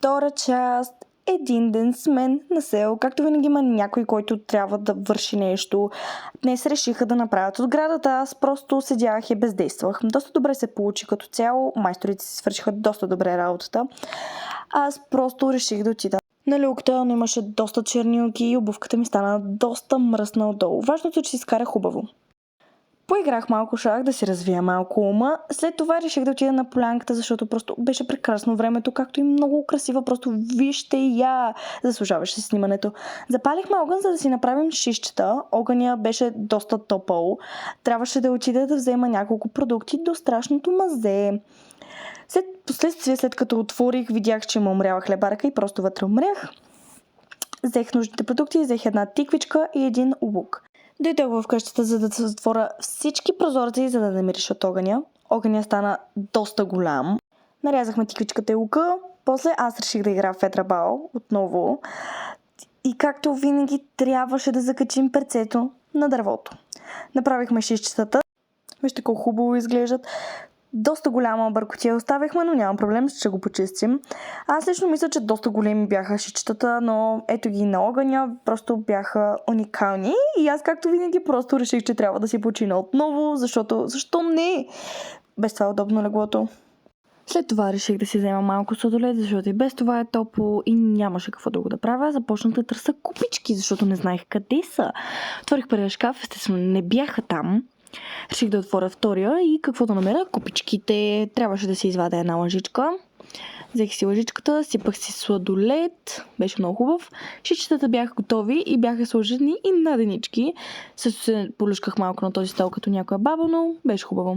Втора част. Един ден с мен на село. Както винаги има някой, който трябва да върши нещо. Днес решиха да направят отградата. Аз просто седях и бездействах. Доста добре се получи като цяло. Майсторите си свършиха доста добре работата. Аз просто реших да отида на люкта, но имаше доста чернилки и обувката ми стана доста мръсна отдолу. Важното е, че си скарах хубаво. Поиграх малко шах, да си развия малко ума. След това реших да отида на полянката, защото просто беше прекрасно времето, както и много красива. Просто вижте я! Заслужаваше снимането. Запалихме огън, за да си направим шишчета. Огъня беше доста топъл. Трябваше да отида да взема няколко продукти до страшното мазе. Последствие, след като отворих, видях, че има умряла хлебарка и просто вътре умрях. Взех нужните продукти, взех една тиквичка и един лук. Дойдох в къщата, за да се затворя всички прозорци, за да не мирише от огъня. Огъня стана доста голям. Нарязахме тиквичката и лука. После аз реших да играя в Федрабал отново. И както винаги трябваше да закачим перцето на дървото. Направихме шишчетата. Вижте колко хубаво изглеждат. Доста голяма бъркотия оставихме, но нямам проблем, ще го почистим. Аз лично мисля, че доста големи бяха шишчетата, но ето ги на огъня, просто бяха уникални. И аз, както винаги, просто реших, че трябва да си почина отново, защото защо не? Без това е удобно леглото. След това реших да си взема малко сладолед, защото и без това е топло и нямаше какво друго да правя. Започнах да търся купички, защото не знаех къде са. Отворих първия шкаф, естествено не бяха там. Реших да отворя втория и какво да намеря? Купичките. Трябваше да си извадя една лъжичка. Взех си лъжичката, сипах си сладолед. Беше много хубав. Шишчетата бяха готови и бяха сложени и наденички. Също се полюшках малко на този стол като някоя баба, но беше хубаво.